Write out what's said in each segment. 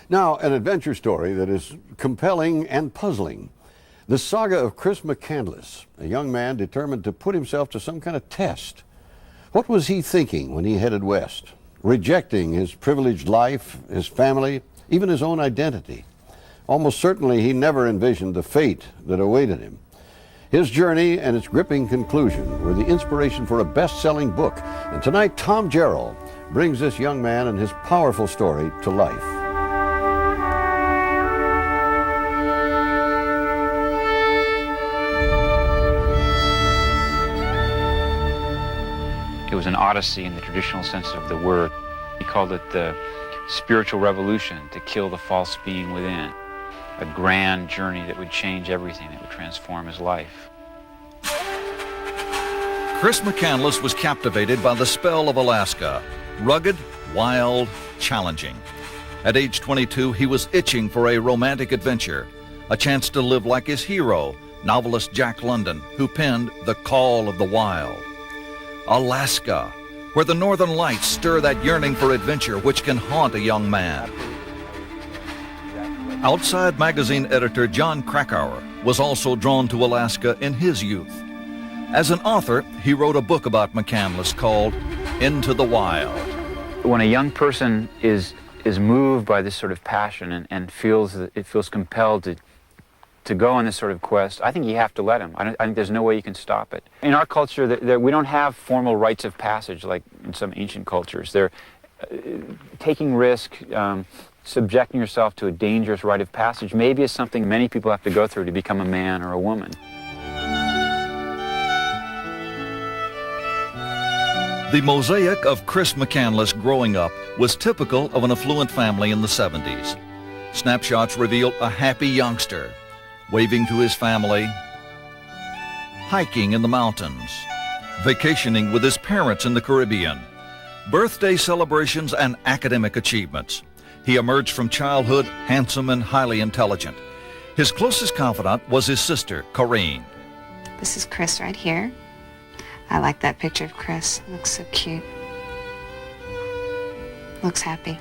Now, an adventure story that is compelling and puzzling. The saga of Chris McCandless, a young man determined to put himself to some kind of test. What was he thinking when he headed west, rejecting his privileged life, his family, even his own identity? Almost certainly he never envisioned the fate that awaited him. His journey and its gripping conclusion were the inspiration for a best-selling book. And tonight, Tom Jarrell brings this young man and his powerful story to life. It was an odyssey in the traditional sense of the word. He called it the spiritual revolution, to kill the false being within. A grand journey that would change everything, that would transform his life. Chris McCandless was captivated by the spell of Alaska. Rugged, wild, challenging. At age 22, he was itching for a romantic adventure, a chance to live like his hero, novelist Jack London, who penned The Call of the Wild. Alaska, where the northern lights stir that yearning for adventure which can haunt a young man. Outside magazine editor John Krakauer was also drawn to Alaska in his youth. As an author, he wrote a book about McCandless called Into the Wild. When a young person is moved by this sort of passion and feels compelled to go on this sort of quest, I think you have to let him. I think there's no way you can stop it. In our culture, we don't have formal rites of passage like in some ancient cultures. They're taking risk, subjecting yourself to a dangerous rite of passage maybe is something many people have to go through to become a man or a woman. The mosaic of Chris McCandless growing up was typical of an affluent family in the 70s. Snapshots reveal a happy youngster, waving to his family, hiking in the mountains, vacationing with his parents in the Caribbean, birthday celebrations and academic achievements. He emerged from childhood handsome and highly intelligent. His closest confidant was his sister, Corrine. This is Chris right here. I like that picture of Chris. Looks so cute. Looks happy.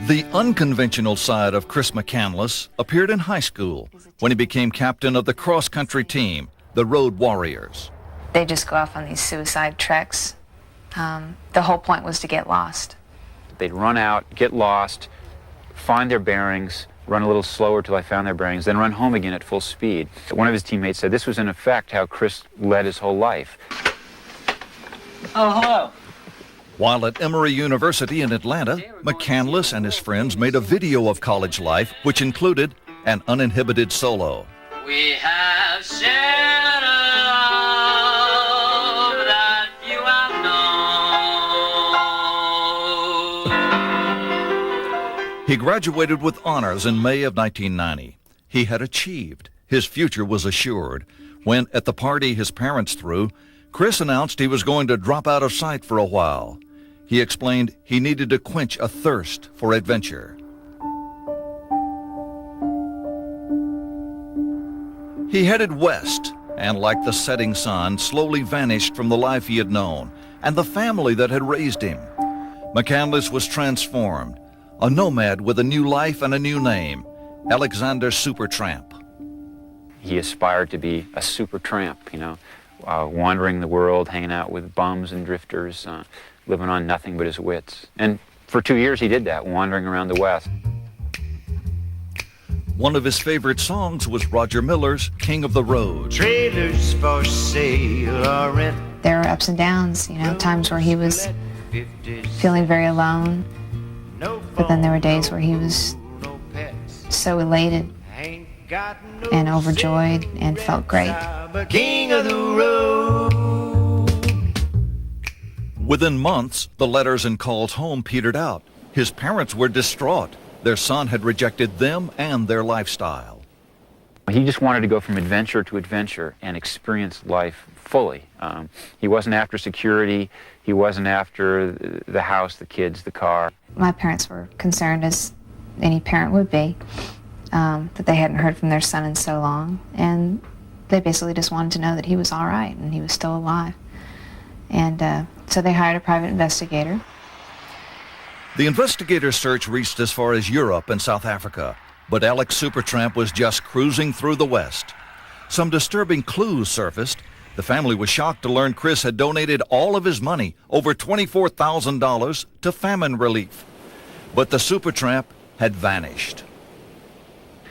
The unconventional side of Chris McCandless appeared in high school when he became captain of the cross-country team, the Road Warriors. They just go off on these suicide treks. The whole point was to get lost. They'd run out, get lost, find their bearings, run a little slower till I found their bearings, then run home again at full speed. One of his teammates said this was in effect how Chris led his whole life. Oh, hello. While at Emory University in Atlanta, McCandless and his friends made a video of college life, which included an uninhibited solo. We have shared a love that you have known. He graduated with honors in May of 1990. He had achieved. His future was assured when, at the party his parents threw, Chris announced he was going to drop out of sight for a while. He explained he needed to quench a thirst for adventure. He headed west and, like the setting sun, slowly vanished from the life he had known and the family that had raised him. McCandless was transformed, a nomad with a new life and a new name, Alexander Supertramp. He aspired to be a super tramp, wandering the world, hanging out with bums and drifters, living on nothing but his wits. And for 2 years he did that, wandering around the West. One of his favorite songs was Roger Miller's King of the Road. Trailers for sale or rent. There were ups and downs, times where he was feeling very alone. But then there were days where he was so elated and overjoyed and felt great. King of the road. Within months, the letters and calls home petered out. His parents were distraught. Their son had rejected them and their lifestyle. He just wanted to go from adventure to adventure and experience life fully. He wasn't after security. He wasn't after the house, the kids, the car. My parents were concerned, as any parent would be, that they hadn't heard from their son in so long. And they basically just wanted to know that he was all right and he was still alive. And so they hired a private investigator. The investigators' search reached as far as Europe and South Africa, but Alex Supertramp was just cruising through the West. Some disturbing clues surfaced. The family was shocked to learn Chris had donated all of his money, over $24,000, to famine relief. But the Supertramp had vanished.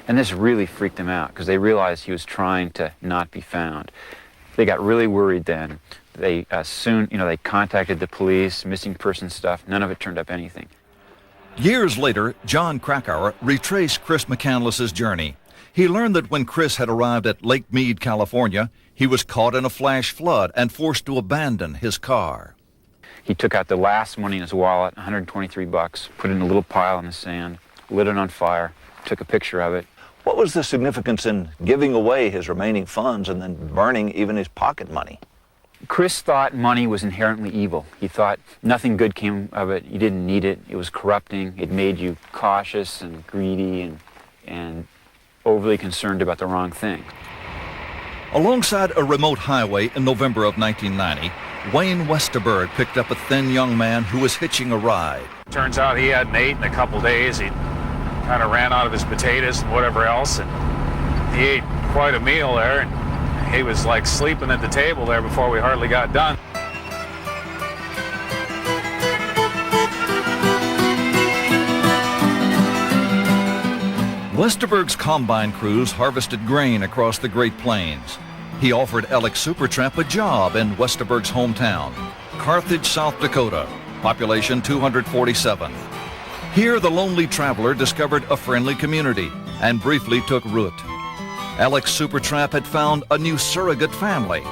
And this really freaked them out because they realized he was trying to not be found. They got really worried then. They they contacted the police, missing person stuff. None of it turned up anything. Years later, John Krakauer retraced Chris McCandless's journey. He learned that when Chris had arrived at Lake Mead, California, he was caught in a flash flood and forced to abandon his car. He took out the last money in his wallet, $123, put it in a little pile in the sand, lit it on fire, took a picture of it. What was the significance in giving away his remaining funds and then burning even his pocket money? Chris thought money was inherently evil. He thought nothing good came of it. You didn't need it. It was corrupting. It made you cautious and greedy and overly concerned about the wrong thing. Alongside a remote highway in November of 1990, Wayne Westerberg picked up a thin young man who was hitching a ride. Turns out he hadn't eaten in a couple days. He kind of ran out of his potatoes and whatever else, and he ate quite a meal there, and he was like sleeping at the table there before we hardly got done. Westerberg's combine crews harvested grain across the Great Plains. He offered Alex Supertramp a job in Westerberg's hometown, Carthage, South Dakota, population 247. Here, the lonely traveler discovered a friendly community and briefly took root. Alex Supertramp had found a new surrogate family.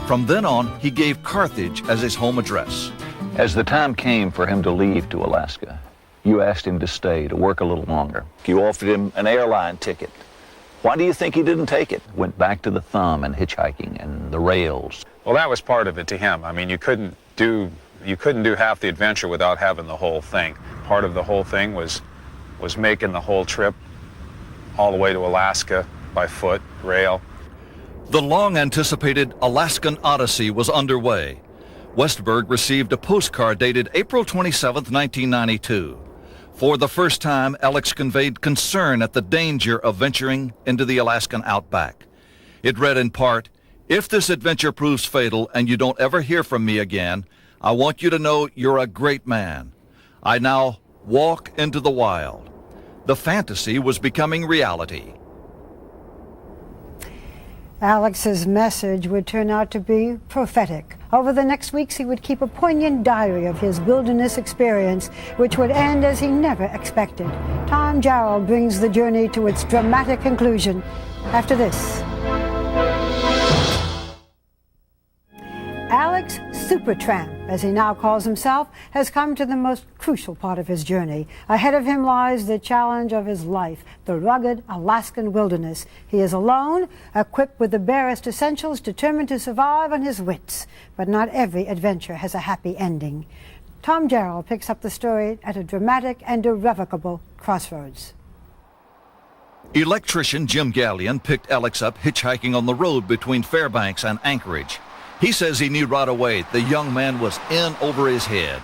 From then on, he gave Carthage as his home address. As the time came for him to leave to Alaska, you asked him to stay, to work a little longer. You offered him an airline ticket. Why do you think he didn't take it? Went back to the thumb and hitchhiking and the rails. Well, that was part of it to him. I mean, you couldn't do half the adventure without having the whole thing. Part of the whole thing was making the whole trip all the way to Alaska by foot, rail. The long-anticipated Alaskan Odyssey was underway. Westerberg received a postcard dated April 27, 1992. For the first time, Alex conveyed concern at the danger of venturing into the Alaskan outback. It read in part, "If this adventure proves fatal and you don't ever hear from me again, I want you to know you're a great man. I now walk into the wild." The fantasy was becoming reality. Alex's message would turn out to be prophetic. Over the next weeks, he would keep a poignant diary of his wilderness experience, which would end as he never expected. Tom Jarrell brings the journey to its dramatic conclusion after this. Alex Supertramp, as he now calls himself, has come to the most crucial part of his journey. Ahead of him lies the challenge of his life, the rugged Alaskan wilderness. He is alone, equipped with the barest essentials, determined to survive on his wits. But not every adventure has a happy ending. Tom Jarrell picks up the story at a dramatic and irrevocable crossroads. Electrician Jim Gallion picked Alex up hitchhiking on the road between Fairbanks and Anchorage. He says he knew right away the young man was in over his head.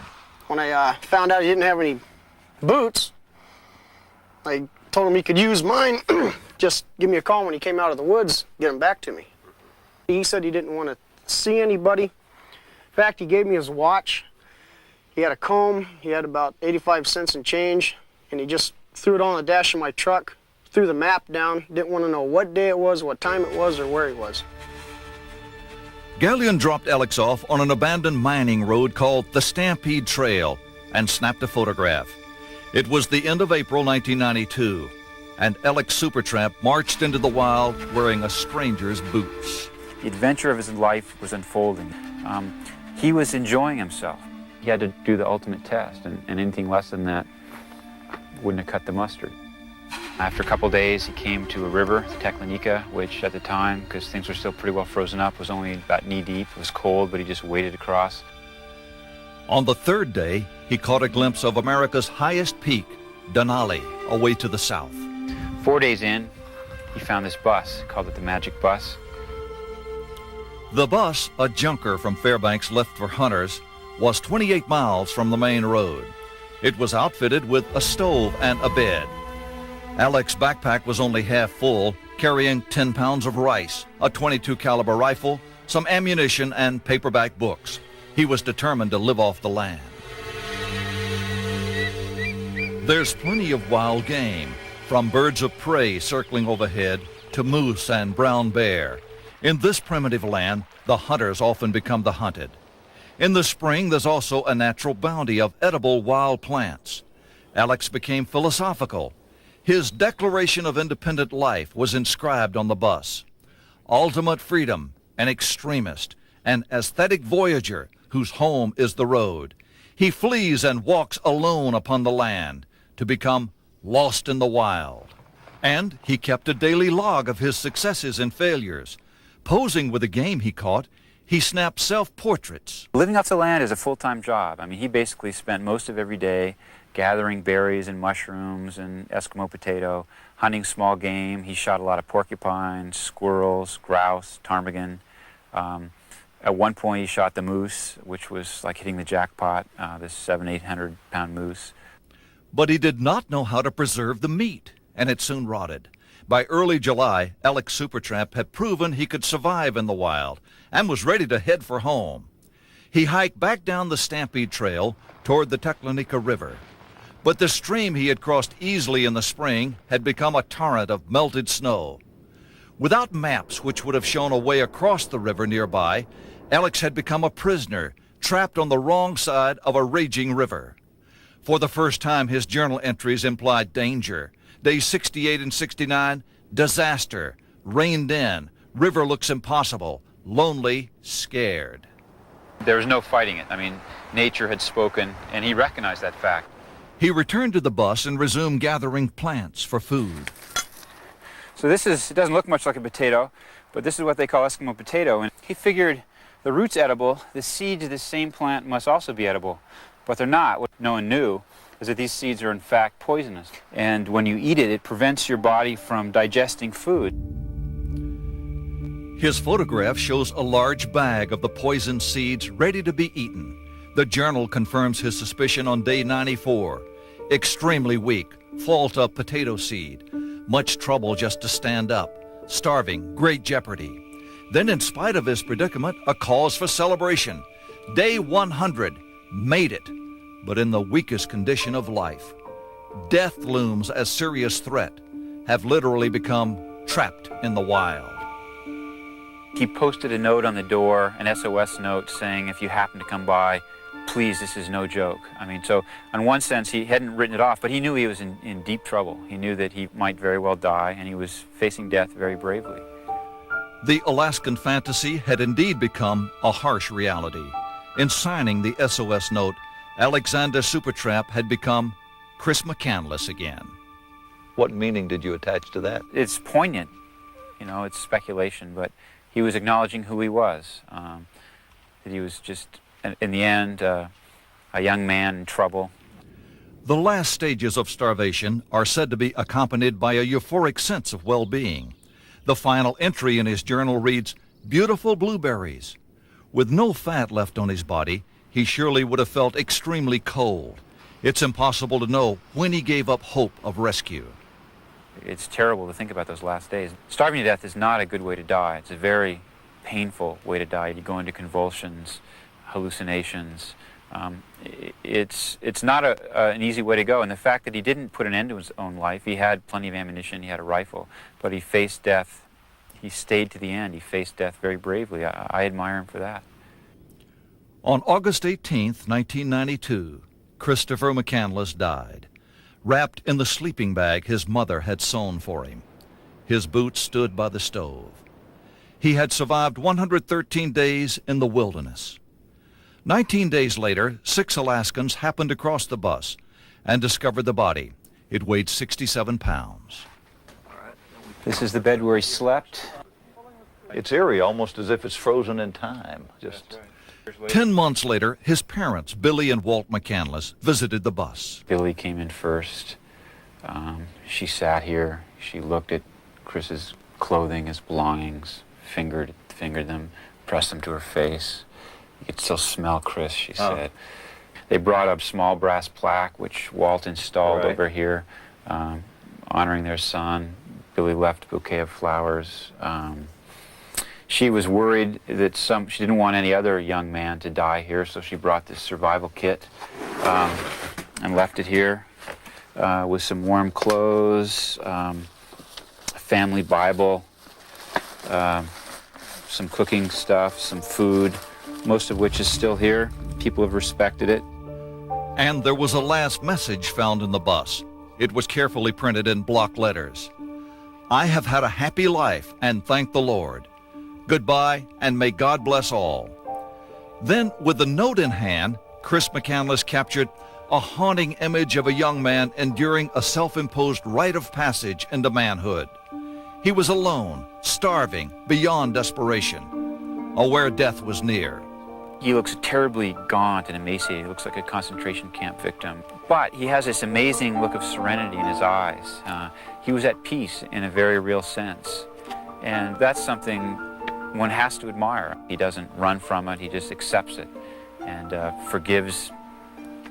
When I found out he didn't have any boots, I told him he could use mine. Just give me a call when he came out of the woods, get him back to me. He said he didn't want to see anybody. In fact, he gave me his watch. He had a comb. He had about 85 cents in change, and he just threw it on the dash of my truck, threw the map down, didn't want to know what day it was, what time it was, or where he was. Gallion dropped Alex off on an abandoned mining road called the Stampede Trail and snapped a photograph. It was the end of April 1992, and Alex Supertramp marched into the wild wearing a stranger's boots. The adventure of his life was unfolding. He was enjoying himself. He had to do the ultimate test, and anything less than that wouldn't have cut the mustard. After a couple days, he came to a river, the Teklanika, which at the time, because things were still pretty well frozen up, was only about knee-deep. It was cold, but he just waded across. On the third day, he caught a glimpse of America's highest peak, Denali, away to the south. 4 days in, he found this bus, called it the Magic Bus. The bus, a junker from Fairbanks left for hunters, was 28 miles from the main road. It was outfitted with a stove and a bed. Alex's backpack was only half full, carrying 10 pounds of rice, a .22 caliber rifle, some ammunition, and paperback books. He was determined to live off the land. There's plenty of wild game, from birds of prey circling overhead to moose and brown bear. In this primitive land, the hunters often become the hunted. In the spring, there's also a natural bounty of edible wild plants. Alex became philosophical. His Declaration of Independent Life was inscribed on the bus. Ultimate freedom, an extremist, an aesthetic voyager whose home is the road. He flees and walks alone upon the land to become lost in the wild. And he kept a daily log of his successes and failures. Posing with the game he caught, he snapped self-portraits. Living off the land is a full-time job. I mean, he basically spent most of every day gathering berries and mushrooms and Eskimo potato, hunting small game. He shot a lot of porcupines, squirrels, grouse, ptarmigan. At one point he shot the moose, which was like hitting the jackpot, this 700-800 pound moose. But he did not know how to preserve the meat, and it soon rotted. By early July, Alex Supertramp had proven he could survive in the wild and was ready to head for home. He hiked back down the Stampede Trail toward the Teclanica River. But the stream he had crossed easily in the spring had become a torrent of melted snow. Without maps which would have shown a way across the river nearby, Alex had become a prisoner, trapped on the wrong side of a raging river. For the first time, his journal entries implied danger. Days 68 and 69, disaster, rained in, river looks impossible, lonely, scared. There was no fighting it. I mean, nature had spoken, and he recognized that fact. He returned to the bus and resumed gathering plants for food. So it doesn't look much like a potato, but this is what they call Eskimo potato. And he figured the root's edible, the seeds of the same plant must also be edible, but they're not. What no one knew is that these seeds are in fact poisonous. And when you eat it, it prevents your body from digesting food. His photograph shows a large bag of the poisoned seeds ready to be eaten. The journal confirms his suspicion on day 94. Extremely weak, fault of potato seed. Much trouble just to stand up. Starving, great jeopardy. Then, in spite of his predicament, a cause for celebration. Day 100, made it, but in the weakest condition of life. Death looms as serious threat, have literally become trapped in the wild. He posted a note on the door, an SOS note saying, if you happen to come by, please, this is no joke. I mean, so in one sense, he hadn't written it off, but he knew he was in deep trouble. He knew that he might very well die, and he was facing death very bravely. The Alaskan fantasy had indeed become a harsh reality. In signing the SOS note, Alexander Supertramp had become Chris McCandless again. What meaning did you attach to that? It's poignant, you know, it's speculation, but he was acknowledging who he was, that he was just, in the end, a young man in trouble. The last stages of starvation are said to be accompanied by a euphoric sense of well-being. The final entry in his journal reads, "Beautiful blueberries." With no fat left on his body, he surely would have felt extremely cold. It's impossible to know when he gave up hope of rescue. It's terrible to think about those last days. Starving to death is not a good way to die. It's a very painful way to die. You go into convulsions, hallucinations. It's not an easy way to go. And the fact that he didn't put an end to his own life, he had plenty of ammunition, he had a rifle, but he faced death. He stayed to the end. He faced death very bravely. I admire him for that. On August 18th, 1992, Christopher McCandless died, wrapped in the sleeping bag his mother had sewn for him. His boots stood by the stove. He had survived 113 days in the wilderness. 19 days later, 6 Alaskans happened to cross the bus and discovered the body. It weighed 67 pounds. This is the bed where he slept. It's eerie, almost as if it's frozen in time. Just 10 months later, his parents, Billy and Walt McCandless, visited the bus. Billy came in first. She sat here. She looked at Chris's clothing, his belongings, fingered them, pressed them to her face. You could still smell Chris, she said. They brought up small brass plaque, which Walt installed over here, honoring their son. Billy left a bouquet of flowers. She was worried that she didn't want any other young man to die here, so she brought this survival kit and left it here with some warm clothes, a family Bible, some cooking stuff, some food, most of which is still here. People have respected it. And there was a last message found in the bus. It was carefully printed in block letters. I have had a happy life and thank the Lord. Goodbye, and may God bless all. Then, with the note in hand, Chris McCandless captured a haunting image of a young man enduring a self-imposed rite of passage into manhood. He was alone, starving, beyond desperation, aware death was near. He looks terribly gaunt and emaciated. He looks like a concentration camp victim. But he has this amazing look of serenity in his eyes. He was at peace in a very real sense. And that's something one has to admire. He doesn't run from it, he just accepts it and forgives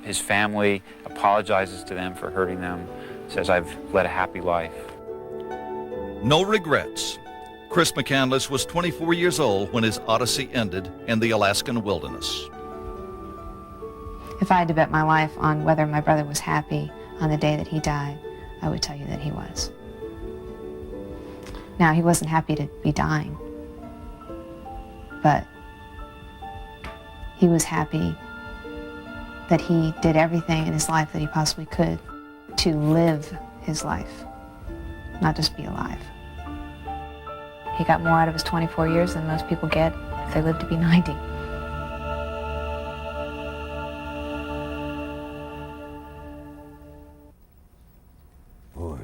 his family, apologizes to them for hurting them, says, I've led a happy life. No regrets. Chris McCandless was 24 years old when his odyssey ended in the Alaskan wilderness. If I had to bet my life on whether my brother was happy on the day that he died, I would tell you that he was. Now, he wasn't happy to be dying, but he was happy that he did everything in his life that he possibly could to live his life, not just be alive. He got more out of his 24 years than most people get if they live to be 90. Boy,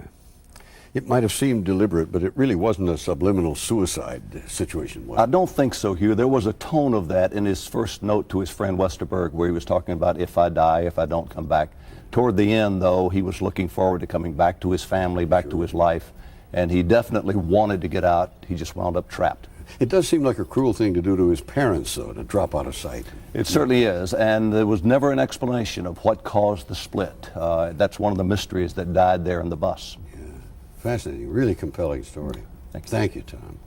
it might have seemed deliberate, but it really wasn't a subliminal suicide situation, was it? I don't think so, Hugh. There was a tone of that in his first note to his friend Westerberg, where he was talking about if I die, if I don't come back. Toward the end, though, he was looking forward to coming back to his family, back to his life, and he definitely wanted to get out. He just wound up trapped. It does seem like a cruel thing to do to his parents, though, to drop out of sight. It certainly is, and there was never an explanation of what caused the split. That's one of the mysteries that died there in the bus. Yeah. Fascinating, really compelling story. Thank you. Thank you, Tom.